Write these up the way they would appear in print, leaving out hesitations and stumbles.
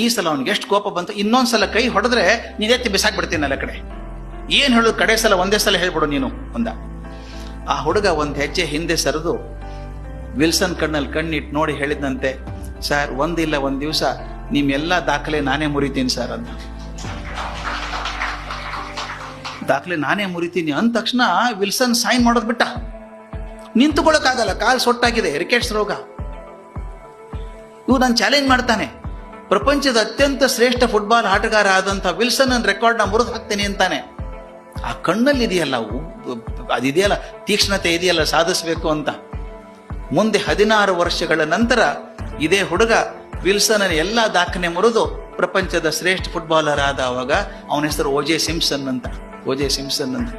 ಈ ಸಲ ಅವ್ನಿಗೆ ಎಷ್ಟು ಕೋಪ ಬಂತು, ಇನ್ನೊಂದ್ಸಲ ಕೈ ಹೊಡೆದ್ರೆ ನೀನೆತ್ತಿ ಬಿಸಾಕ್ಬಿಡ್ತೀನಲ್ಲ ಕಡೆ. ಏನ್ ಹೇಳೋದು, ಕಡೆ ಸಲ ಒಂದೇ ಸಲ ಹೇಳ್ಬಿಡು ನೀನು ಅಂದ. ಆ ಹುಡುಗ ಒಂದ್ ಹೆಜ್ಜೆ ಹಿಂದೆ ಸರಿದು ವಿಲ್ಸನ್ ಕಣ್ಣಲ್ಲಿ ಕಣ್ಣಿಟ್ಟು ನೋಡಿ ಹೇಳಿದಂತೆ, ಸರ್ ಒಂದಿಲ್ಲ ಒಂದ್ ದಿವಸ ನಿಮ್ಮೆಲ್ಲ ದಾಖಲೆ ನಾನೇ ಮುರಿತೀನಿ ಸರ್ ಅಂತ. ದಾಖಲೆ ನಾನೇ ಮುರಿತೀನಿ ಅಂದ ತಕ್ಷಣ ವಿಲ್ಸನ್ ಸೈನ್ ಮಾಡೋದ್ ಬಿಟ್ಟ. ನಿಂತುಕೊಳ್ಳಕ್ಕಾಗಲ್ಲ, ಕಾಲು ಸೊಟ್ಟಾಗಿದೆ, ರಿಕೆಟ್ಸ್ ರೋಗ. ಇವು ನಾನು ಚಾಲೆಂಜ್ ಮಾಡ್ತಾನೆ, ಪ್ರಪಂಚದ ಅತ್ಯಂತ ಶ್ರೇಷ್ಠ ಫುಟ್ಬಾಲ್ ಆಟಗಾರ ಆದಂತ ವಿಲ್ಸನ್ ರೆಕಾರ್ಡ್ ನ ಮುರಿದು ಹಾಕ್ತೇನೆ ಅಂತಾನೆ. ಆ ಕಣ್ಣಲ್ಲಿ ಇದೆಯಲ್ಲ, ಅದಿದೆಯಲ್ಲ, ತೀಕ್ಷ್ಣತೆ ಇದೆಯಲ್ಲ, ಸಾಧಿಸಬೇಕು ಅಂತ. ಮುಂದೆ 16 ವರ್ಷಗಳ ನಂತರ ಇದೇ ಹುಡುಗ ವಿಲ್ಸನ್ ಎಲ್ಲಾ ದಾಖಲೆ ಮುರಿದು ಪ್ರಪಂಚದ ಶ್ರೇಷ್ಠ ಫುಟ್ಬಾಲರ್ ಆದ. ಅವಾಗ ಅವನ ಹೆಸರು ಓಜೆ ಸಿಂಪ್ಸನ್ ಅಂತ. ಓಜೆ ಸಿಂಪ್ಸನ್ ಅಂತ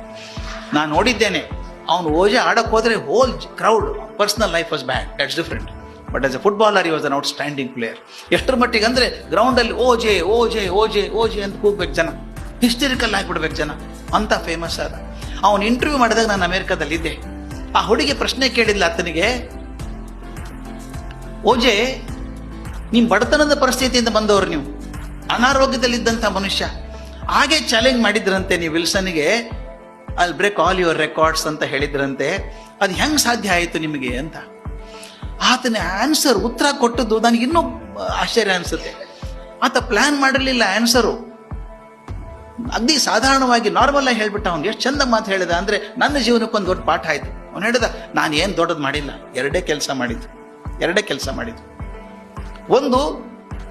ನಾನು ನೋಡಿದ್ದೇನೆ. ಅವನು ಓಜೆ ಆಡಕ್ ಹೋದ್ರೆ whole crowd, personal life was bad, that's different, but as a footballer he was an outstanding player. ಎಷ್ಟರ ಮಟ್ಟಿಗೆ ಅಂದ್ರೆ ಗ್ರೌಂಡ್ ಅಲ್ಲಿ ಓಜೆ ಓಜೆ ಓಜೆ ಓಜೆ ಅಂತ ಕೂಗ್ಬೇಕು ಜನ, ಹಿಸ್ಟರಿಕಲ್ ಆಗಿಬಿಡ್ಬೇಕು ಜನ, ಅಂತ ಫೇಮಸ್ ಆದ. ಅವನು ಇಂಟರ್ವ್ಯೂ ಮಾಡಿದಾಗ ನಾನು ಅಮೆರಿಕದಲ್ಲಿದ್ದೆ. ಆ ಹುಡುಗಿ ಪ್ರಶ್ನೆ ಕೇಳಿದ್ಲ ಆತನಿಗೆ, ಓಜೆ ನಿಮ್ ಬಡತನದ ಪರಿಸ್ಥಿತಿಯಿಂದ ಬಂದವರು, ನೀವು ಅನಾರೋಗ್ಯದಲ್ಲಿದ್ದಂತ ಮನುಷ್ಯ, ಹಾಗೆ ಚಾಲೆಂಜ್ ಮಾಡಿದ್ರಂತೆ ನೀವು ವಿಲ್ಸನ್ಗೆ, I break all your records ಅಂತ ಹೇಳಿದ್ರಂತೆ. ಅದು ಹೆಂಗ್ ಸಾಧ್ಯ ಆಯಿತು ನಿಮಗೆ ಅಂತ. ಆತನ ಆನ್ಸರ್, ಉತ್ತರ ಕೊಟ್ಟದ್ದು ನನಗೆ ಇನ್ನೂ ಆಶ್ಚರ್ಯ ಅನ್ಸುತ್ತೆ. ಆತ ಪ್ಲಾನ್ ಮಾಡಿರ್ಲಿಲ್ಲ ಆನ್ಸರು, ಅಗ್ದಿ ಸಾಧಾರಣವಾಗಿ ನಾರ್ಮಲ್ ಆಗಿ ಹೇಳ್ಬಿಟ್ಟ. ಅವ್ನು ಎಷ್ಟು ಚಂದ ಮಾತು ಹೇಳಿದ ಅಂದ್ರೆ ನನ್ನ ಜೀವನಕ್ಕೊಂದು ದೊಡ್ಡ ಪಾಠ ಆಯ್ತು. ಅವ್ನು ಹೇಳಿದ, ನಾನು ಏನು ದೊಡ್ಡದು ಮಾಡಿಲ್ಲ, ಎರಡೇ ಕೆಲಸ ಮಾಡಿದ್ದು. ಒಂದು,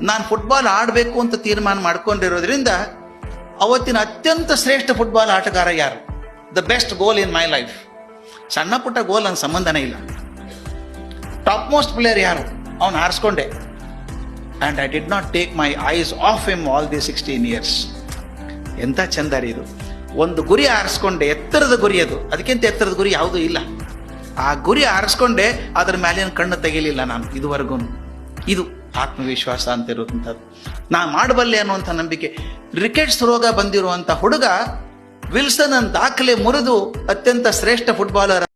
ನಾನು ಫುಟ್ಬಾಲ್ ಆಡಬೇಕು ಅಂತ ತೀರ್ಮಾನ ಮಾಡ್ಕೊಂಡಿರೋದ್ರಿಂದ ಅವತ್ತಿನ ಅತ್ಯಂತ ಶ್ರೇಷ್ಠ ಫುಟ್ಬಾಲ್ ಆಟಗಾರ ಯಾರು, the best goal in my life. ಸಣ್ಣ ಪುಟ್ಟ ಗೋಲ್ ನನ್ನ ಸಂಬಂಧನೇ ಇಲ್ಲ. ಟಾಪ್ ಮೋಸ್ಟ್ ಪ್ಲೇಯರ್ ಯಾರು, ಅವನು ಆರಿಸ್ಕೊಂಡೆ. And I did not take my eyes off him all the 16 years. ಎಂತ ಚಂದಾರಿ ಇದು. ಒಂದು ಗುರಿ ಆರಿಸ್ಕೊಂಡೆ, ಎತ್ತರದ ಗುರಿ ಅದು, ಅದಕ್ಕಿಂತ ಎತ್ತರದ ಗುರಿ ಯಾವುದೂ ಇಲ್ಲ. ಆ ಗುರಿ ಆರಿಸ್ಕೊಂಡೆ, ಅದರ ಮೇಲಿನ ಕಣ್ಣು ತೆಗಿಲಿಲ್ಲ ನಾನು ಇದುವರೆಗೂ. ಇದು ಆತ್ಮವಿಶ್ವಾಸ ಅಂತ ಇರುವಂಥದ್ದು. ನಾ ಮಾಡಬಲ್ಲೆ ಅನ್ನುವಂಥ ನಂಬಿಕೆ. ರಿಕೆಟ್ಸ್ ರೋಗ ಬಂದಿರುವಂಥ ಹುಡುಗ ವಿಲ್ಸನ್ ದಾಖಲೆ ಮುರಿದು ಅತ್ಯಂತ ಶ್ರೇಷ್ಠ ಫುಟ್ಬಾಲರ್